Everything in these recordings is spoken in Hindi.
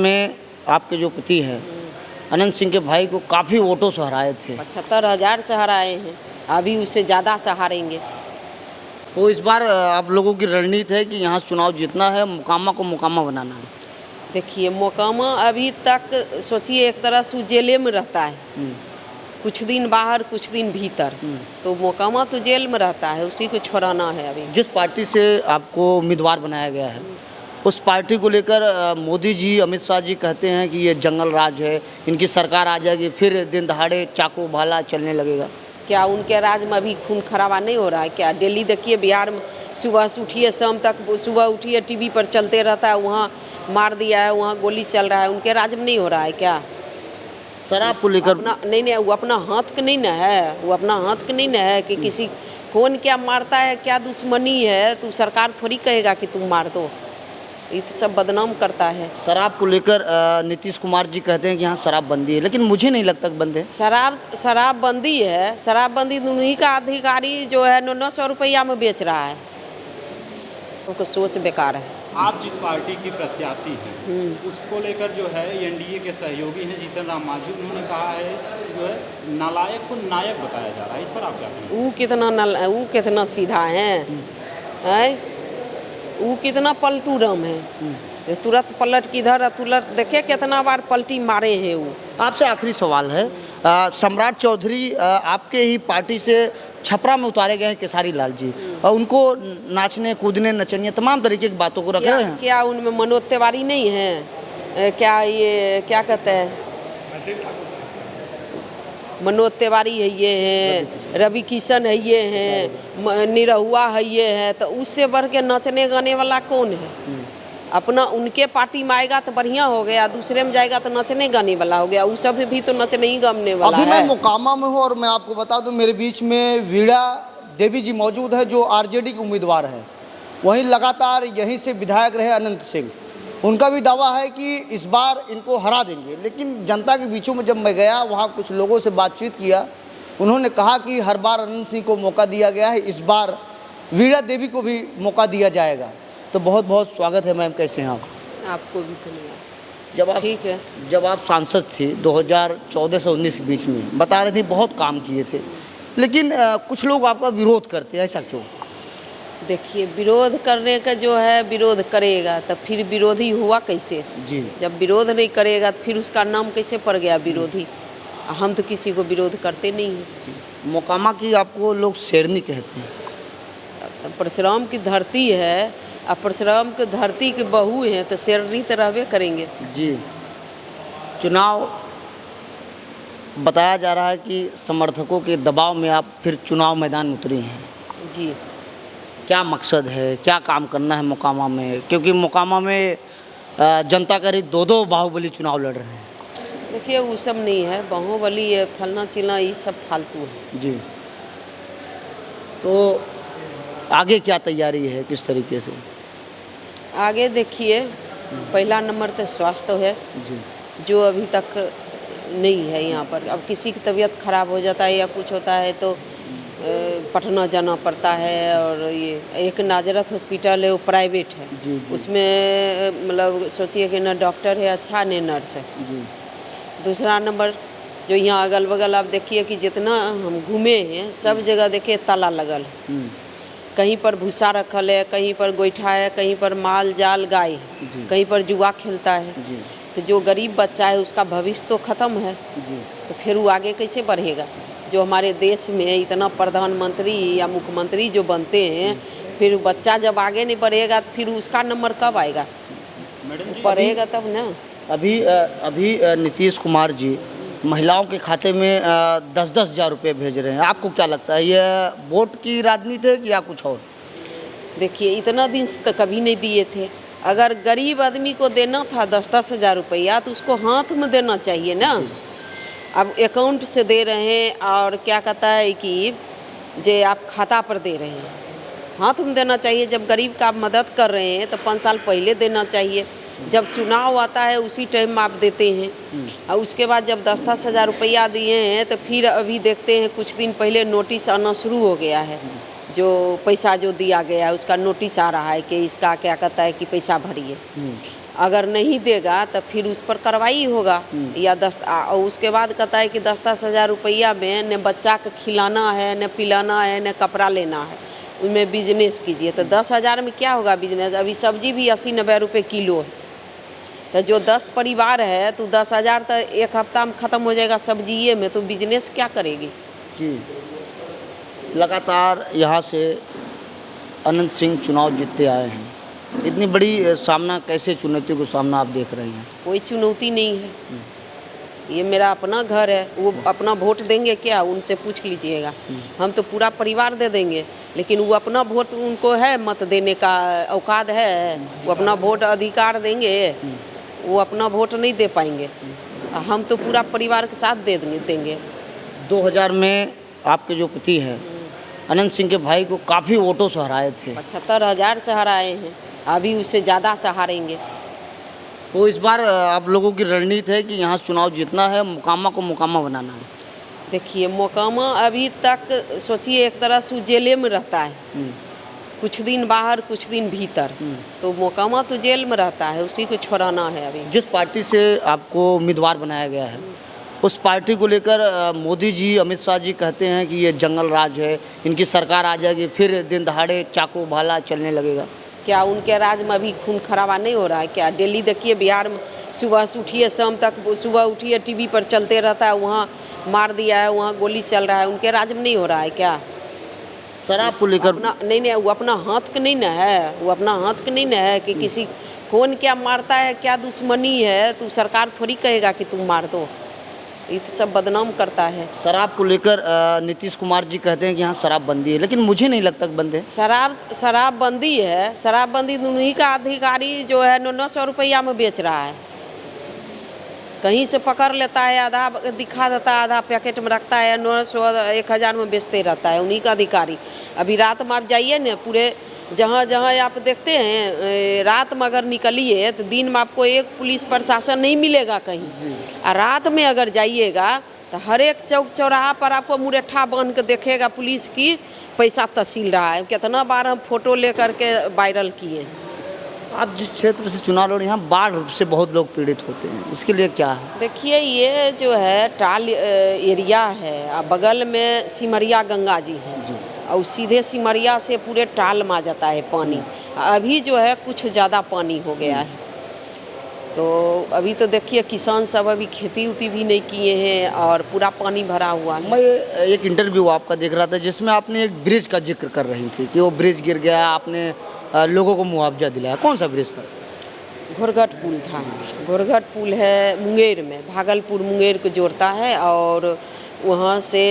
में आपके जो पति हैं अनंत सिंह के भाई को काफ़ी वोटों से हराए थे। 75,000 से हराए हैं, अभी उससे ज़्यादा से हारेंगे। तो इस बार आप लोगों की रणनीति है कि यहाँ चुनाव जीतना है, मुकामा को मुकामा बनाना है। देखिए मोकामा अभी तक सोचिए एक तरह से जेले में रहता है, कुछ दिन बाहर कुछ दिन भीतर, तो मोकामा तो जेल में रहता है, उसी को छोड़ाना है। अभी जिस पार्टी से आपको उम्मीदवार बनाया गया है उस पार्टी को लेकर मोदी जी, अमित शाह जी कहते हैं कि ये जंगल राज है, इनकी सरकार आ जाएगी फिर दिन दहाड़े चाकू भाला चलने लगेगा। क्या उनके राज में अभी खून खराबा नहीं हो रहा है? क्या डेली देखिए बिहार में सुबह से उठिए शाम तक, सुबह उठिए टीवी पर चलते रहता है, वहाँ मार दिया है, वहाँ गोली चल रहा है। उनके राज में नहीं हो रहा है क्या? शराब को लेकर नहीं, वो अपना हाथ का नहीं न है, वो अपना हाथ का नहीं न है कि किसी कौन क्या मारता है, क्या दुश्मनी है, तो सरकार थोड़ी कहेगा कि तुम मार दो। ये तो सब बदनाम करता है। शराब को लेकर नीतीश कुमार जी कहते हैं कि यहाँ शराब बंदी है, लेकिन मुझे नहीं लगता बंद है। शराब बंदी है, शराब बंदी उन्हीं का अधिकारी जो है 900 रुपया में बेच रहा है। उनको सोच बेकार है। आप जिस पार्टी की प्रत्याशी हैं उसको लेकर जो है एनडीए के सहयोगी हैं जीतन राम मांझी, उन्होंने कहा है जो है नालायक को नायक बताया जा रहा है, इस पर आप क्या कहेंगे? वो कितना सीधा है, वो कितना पलटू राम है, तुरंत पलट किधर तुरंत देखिए कितना बार पलटी मारे हैं वो। आपसे आखिरी सवाल है, सम्राट चौधरी आपके ही पार्टी से छपरा में उतारे गए हैं केसारी लाल जी, और उनको नाचने कूदने नचनिया तमाम तरीके की बातों को रख रहे हैं। क्या उनमें मनोज तिवारी नहीं है? क्या ये क्या कहते हैं, मनोज तिवारी है, ये हैं रवि किशन है, ये हैं निरहुआ है, ये है, तो उससे बढ़ के नाचने गाने वाला कौन है? अपना उनके पार्टी में आएगा तो बढ़िया हो गया, दूसरे में जाएगा तो नचने गाने वाला हो गया, उस सब भी तो नचने ही गाने वाला है। अभी मैं मोकामा में हूँ और मैं आपको बता दूं मेरे बीच में वीणा देवी जी मौजूद है जो आरजेडी के उम्मीदवार है। वहीं लगातार यहीं से विधायक रहे अनंत सिंह, उनका भी दावा है कि इस बार इनको हरा देंगे। लेकिन जनता के बीचों में जब मैं गया, वहाँ कुछ लोगों से बातचीत किया, उन्होंने कहा कि हर बार अनंत सिंह को मौका दिया गया है, इस बार वीणा देवी को भी मौका दिया जाएगा। तो बहुत बहुत स्वागत है मैम, कैसे हैं आप? आपको भी धन्यवाद। ठीक है। जब आप सांसद थी 2014 से 19 के बीच में, बता रहे थे बहुत काम किए थे, लेकिन कुछ लोग आपका विरोध करते हैं, ऐसा क्यों? देखिए विरोध करने का जो है, विरोध करेगा तो फिर विरोधी हुआ कैसे जी? जब विरोध नहीं करेगा तो फिर उसका नाम कैसे पड़ गया विरोधी? हम तो किसी को विरोध करते नहीं हैं। मोकामा की आपको लोग शेरनी कहते हैं। परशुराम की धरती है, अब परशुराम की धरती के बहू हैं तो शेरनी तो रहबे करेंगे। जी, चुनाव बताया जा रहा है कि समर्थकों के दबाव में आप फिर चुनाव मैदान में उतरी हैं। जी, क्या मकसद है, क्या काम करना है मोकामा में? क्योंकि मोकामा में जनता करीब दो बाहुबली चुनाव लड़ रहे हैं। देखिए वो सब नहीं है, बाहुबली है, फलना चिलना, ये सब फालतू है। जी, तो आगे क्या तैयारी है, किस तरीके से? आगे देखिए पहला नंबर तो स्वास्थ्य है जी, जो अभी तक नहीं है यहाँ पर। अब किसी की तबीयत खराब हो जाता है या कुछ होता है तो पटना जाना पड़ता है, और ये एक नाजरत हॉस्पिटल है, वो प्राइवेट है। जी, जी। उसमें मतलब सोचिए कि न डॉक्टर है अच्छा न नर्स है। जी, दूसरा नंबर जो यहाँ अगल बगल आप देखिए कि जितना हम घूमे हैं सब जगह देखिए ताला लगल है, कहीं पर भूसा रखल है, कहीं पर गोईठा है, कहीं पर माल जाल गाय है, कहीं पर जुआ खेलता है। जी, तो जो गरीब बच्चा है उसका भविष्य तो ख़त्म है, जी। तो फिर वो आगे कैसे बढ़ेगा? जो हमारे देश में इतना प्रधानमंत्री या मुख्यमंत्री जो बनते हैं, फिर बच्चा जब आगे नहीं बढ़ेगा तो फिर उसका नंबर कब आएगा? पढ़ेगा तब ना। अभी नीतीश कुमार जी महिलाओं के खाते में 10-10 हज़ार रुपये भेज रहे हैं। आपको क्या लगता है, ये वोट की राजनीति है या कुछ और? देखिए इतना दिन तो कभी नहीं दिए थे। अगर गरीब आदमी को देना था 10-10 हज़ार रुपया तो उसको हाथ में देना चाहिए ना। अब अकाउंट से दे रहे हैं, और क्या कहता है कि जे आप खाता पर दे रहे हैं, हाथ में देना चाहिए। जब गरीब का आप मदद कर रहे हैं तो 5 साल पहले देना चाहिए। जब चुनाव आता है उसी टाइम में आप देते हैं, और उसके बाद जब 10-10 हज़ार रुपया दिए हैं तो फिर अभी देखते हैं कुछ दिन पहले नोटिस आना शुरू हो गया है। जो पैसा जो दिया गया है उसका नोटिस आ रहा है कि इसका क्या कहता है कि पैसा भरिए। अगर नहीं देगा तो फिर उस पर कार्रवाई होगा। या और उसके बाद कहता है कि 10,000 रुपया में न बच्चा को खिलाना है, न पिलाना है, न कपड़ा लेना है, उनमें बिजनेस कीजिए। तो 10,000 में क्या होगा बिजनेस? अभी सब्जी भी 80-90 रुपये किलो है। तो जो 10 परिवार है तो 10,000 तो एक हफ्ता में ख़त्म हो जाएगा सब्जिए में, तो बिजनेस क्या करेगी? जी, लगातार यहाँ से अनंत सिंह चुनाव जीतते आए हैं। इतनी बड़ी सामना, कैसे चुनौती को सामना आप देख रहे हैं? कोई चुनौती नहीं है, ये मेरा अपना घर है। वो अपना वोट देंगे क्या? उनसे पूछ लीजिएगा। हम तो पूरा परिवार दे देंगे, लेकिन वो अपना वोट उनको है, मत देने का औकात है, वो अपना वोट अधिकार देंगे, वो अपना वोट नहीं दे पाएंगे। हम तो पूरा परिवार के साथ दे देंगे। 2000 में आपके जो पति हैं अनंत सिंह के भाई को काफ़ी वोटों से हराए थे। 75,000 से हराए हैं, अभी उससे ज़्यादा से हारेंगे। तो इस बार आप लोगों की रणनीति है कि यहाँ चुनाव जीतना है, मुकामा को मुकामा बनाना है। देखिए, मोकामा अभी तक सोचिए एक तरह से जेले में रहता है, कुछ दिन बाहर कुछ दिन भीतर, तो मोकामा तो जेल में रहता है, उसी को छोड़ाना है। अभी जिस पार्टी से आपको उम्मीदवार बनाया गया है उस पार्टी को लेकर मोदी जी, अमित शाह जी कहते हैं कि ये जंगल राज है, इनकी सरकार आ जाएगी फिर दिन दहाड़े चाकू भाला चलने लगेगा। क्या उनके राज में अभी खून खराबा नहीं हो रहा है क्या? दिल्ली देखिए, बिहार में सुबह से उठिए शाम तक, सुबह उठिए टीवी पर चलते रहता है, वहाँ मार दिया है, वहाँ गोली चल रहा है। उनके राज में नहीं हो रहा है क्या? शराब को लेकर नहीं, वो अपना हाथ का नहीं न है, वो अपना हाथ का नहीं न है कि किसी कौन क्या मारता है, क्या दुश्मनी है, तो सरकार थोड़ी कहेगा कि तुम मार दो। ये तो सब बदनाम करता है। शराब को लेकर नीतीश कुमार जी कहते हैं कि यहाँ शराब बंदी है, लेकिन मुझे नहीं लगता कि बंद है। शराब बंदी है, शराब बंदी उन्हीं का अधिकारी जो है 900 रुपया में बेच रहा है। कहीं से पकड़ लेता है, आधा दिखा देता है, आधा पैकेट में रखता है, 900 1000 में बेचते रहता है, उन्हीं का अधिकारी। अभी रात में आप जाइए न, पूरे जहाँ जहाँ आप देखते हैं, रात में अगर निकलिए तो दिन में आपको एक पुलिस प्रशासन नहीं मिलेगा कहीं। और रात में अगर जाइएगा तो हर एक चौक चौराहा पर आपको मुरेठा बांध के देखेगा पुलिस की पैसा तहसील रहा है। कितना बार हम फोटो लेकर के वायरल किए। आप जिस क्षेत्र से चुनाव लड़, यहाँ बाढ़ से बहुत लोग पीड़ित होते हैं, इसके लिए क्या है? देखिए, ये जो है टाल एरिया है, बगल में सिमरिया गंगा जी है, और सीधे सिमरिया से पूरे टाल में आ जाता है पानी। अभी जो है कुछ ज़्यादा पानी हो गया है, तो अभी तो देखिए किसान सब अभी खेती उती भी नहीं किए हैं और पूरा पानी भरा हुआ है। मैं एक इंटरव्यू आपका देख रहा था जिसमें आपने एक ब्रिज का जिक्र कर रही थी कि वो ब्रिज गिर गया, आपने लोगों को मुआवजा दिलाया। कौन सा ब्रिज था? घोरघट पुल था। घोरघट पुल है मुंगेर में, भागलपुर मुंगेर को जोड़ता है, और वहाँ से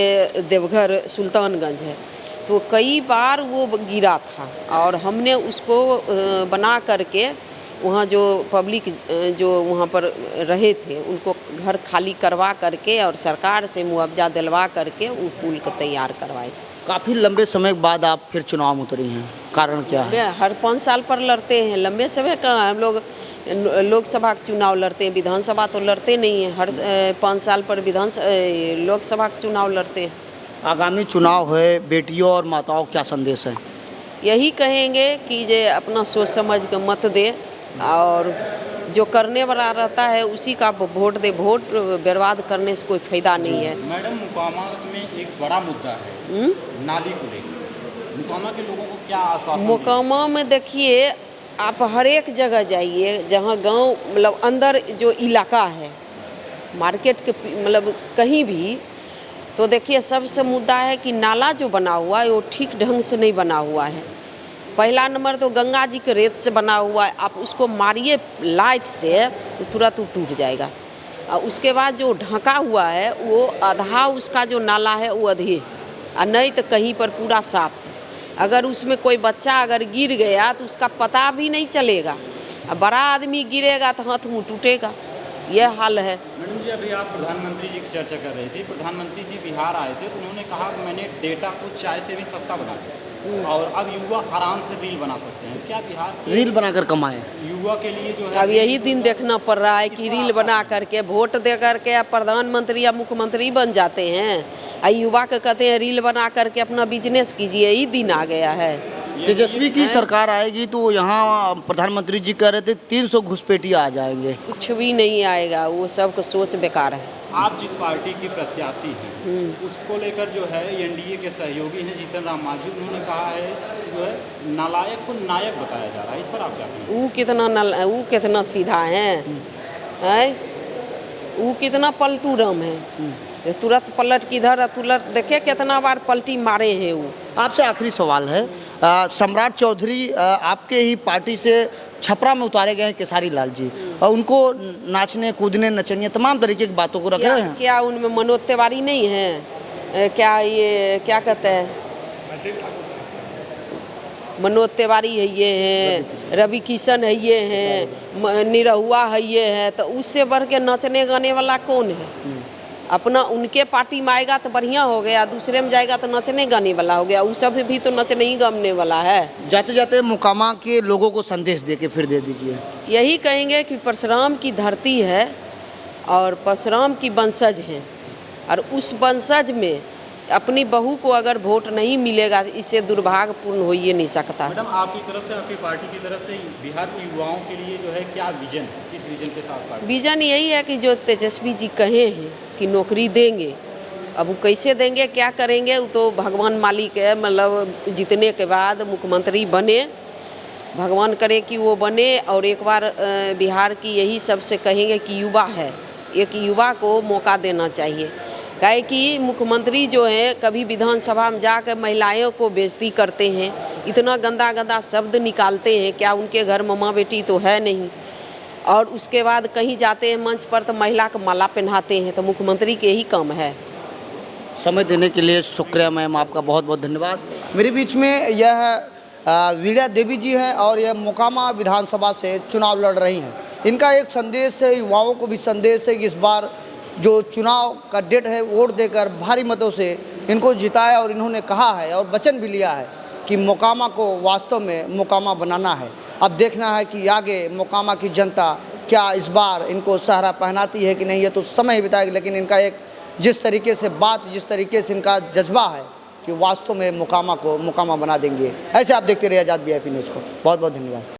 देवघर सुल्तानगंज है। तो कई बार वो गिरा था और हमने उसको बना करके वहाँ जो पब्लिक जो वहाँ पर रहे थे उनको घर खाली करवा करके और सरकार से मुआवजा दिलवा करके वो पुल को तैयार करवाए। काफ़ी लंबे समय बाद आप फिर चुनाव में उतरी हैं, कारण क्या है? हर 5 साल पर लड़ते हैं, लंबे समय का हम लोग लोकसभा का चुनाव लड़ते हैं, विधानसभा तो लड़ते नहीं हैं। हर 5 साल पर लोकसभा का चुनाव लड़ते हैं। आगामी चुनाव है, बेटियों और माताओं क्या संदेश है? यही कहेंगे कि जे अपना सोच समझ के मत दे, और जो करने वाला रहता है उसी का वोट दे। वोट बर्बाद करने से कोई फायदा नहीं है। मैडम, मुकामा में एक बड़ा मुद्दा है नाली को लेकर। मुकामा के लोगों को क्या आश्वासन? मुकामा में देखिए, आप हर एक जगह जाइए जहाँ गांव मतलब अंदर जो इलाका है, मार्केट के मतलब कहीं भी, तो देखिए सबसे मुद्दा है कि नाला जो बना हुआ है वो ठीक ढंग से नहीं बना हुआ है। पहला नंबर तो गंगा जी के रेत से बना हुआ है, आप उसको मारिए लाइट से तो तुरंत वो टूट जाएगा। और उसके बाद जो ढका हुआ है वो आधा उसका जो नाला है वो अधे, और नहीं तो कहीं पर पूरा साफ है। अगर उसमें कोई बच्चा अगर गिर गया तो उसका पता भी नहीं चलेगा, और बड़ा आदमी गिरेगा तो हाथ मुँह टूटेगा। यह हाल है। मैडम जी, अभी आप प्रधानमंत्री जी की चर्चा कर रही थी। प्रधानमंत्री जी बिहार आए थे तो उन्होंने कहा कि मैंने डेटा को चाय से भी सस्ता बना दिया और अब युवा आराम से रील बना सकते हैं। क्या बिहार रील बनाकर कमाएं? युवा के लिए जो है अब यही दिन देखना पड़ रहा है कि रील बना करके वोट दे करके आप प्रधानमंत्री या मुख्यमंत्री बन जाते हैं, और युवा को कहते हैं रील बना करके अपना बिजनेस कीजिए। यही दिन आ गया है। तेजस्वी की सरकार आएगी तो यहाँ प्रधानमंत्री जी कह रहे थे 300 घुसपैठिया आ जाएंगे। कुछ भी नहीं आएगा, वो सबको सोच बेकार है। आप जिस पार्टी की प्रत्याशी हैं उसको लेकर जो है एनडीए के सहयोगी हैं जीतन राम मांझी, उन्होंने कहा है जो है नालायक को नायक बताया जा रहा है, इस पर आप क्या कहेंगे? वो कितना सीधा है, वो कितना पलटू राम है, तुरंत पलट किधर तुरंत देखे कितना बार पलटी मारे हैं वो। आपसे आखिरी सवाल है, सम्राट चौधरी आपके ही पार्टी से छपरा में उतारे गए हैं केसारी लाल जी, और उनको नाचने कूदने नचनिया तमाम तरीके की बातों को रख रहे हैं। क्या उनमें मनोज तिवारी नहीं है? क्या ये क्या कहते हैं, मनोज तिवारी है, ये हैं रवि किशन है, ये हैं निरहुआ है, ये है, तो उससे बढ़ के नाचने गाने वाला कौन है? अपना उनके पार्टी में आएगा तो बढ़िया हो गया, दूसरे में जाएगा तो नचने गाने वाला हो गया, वो सब भी तो नचने ही गाने वाला है। जाते जाते मोकामा के लोगों को संदेश दे के फिर दे दीजिए। यही कहेंगे कि परशुराम की धरती है और परशुराम की वंशज हैं, और उस वंशज में अपनी बहू को अगर वोट नहीं मिलेगा तो इससे दुर्भाग्यपूर्ण हो ही नहीं सकता। मैडम, आपकी तरफ से, आपकी पार्टी की तरफ से बिहार के युवाओं के लिए जो है क्या विजन, किस विजन के साथ पार्टी? विजन यही है कि जो तेजस्वी जी कहे हैं कि नौकरी देंगे, अब वो कैसे देंगे, क्या करेंगे, वो तो भगवान मालिक है। मतलब जीतने के बाद मुख्यमंत्री बने, भगवान करे कि वो बने, और एक बार बिहार की यही सबसे कहेंगे कि युवा है, एक युवा को मौका देना चाहिए। काहे कि मुख्यमंत्री जो है कभी विधानसभा में जाकर महिलाओं को बेइज्जती करते हैं, इतना गंदा गंदा शब्द निकालते हैं, क्या उनके घर मम्मा बेटी तो है नहीं, और उसके बाद कहीं जाते हैं मंच पर तो महिला को माला पहनाते हैं, तो मुख्यमंत्री के ही काम है। समय देने के लिए शुक्रिया मैम, आपका बहुत बहुत धन्यवाद। मेरे बीच में यह वीणा देवी जी हैं और यह मोकामा विधानसभा से चुनाव लड़ रही हैं। इनका एक संदेश है, युवाओं को भी संदेश है कि इस बार जो चुनाव का डेट है वोट देकर भारी मतों से इनको जिताया, और इन्होंने कहा है और वचन भी लिया है कि मोकामा को वास्तव में मोकामा बनाना है। अब देखना है कि आगे मोकामा की जनता क्या इस बार इनको सहरा पहनाती है कि नहीं, ये तो समय बताएगा। लेकिन इनका एक जिस तरीके से बात, जिस तरीके से इनका जज्बा है कि वास्तव में मोकामा को मोकामा बना देंगे। ऐसे आप देखते रहिए आज़ाद VIP न्यूज़ को। बहुत बहुत धन्यवाद।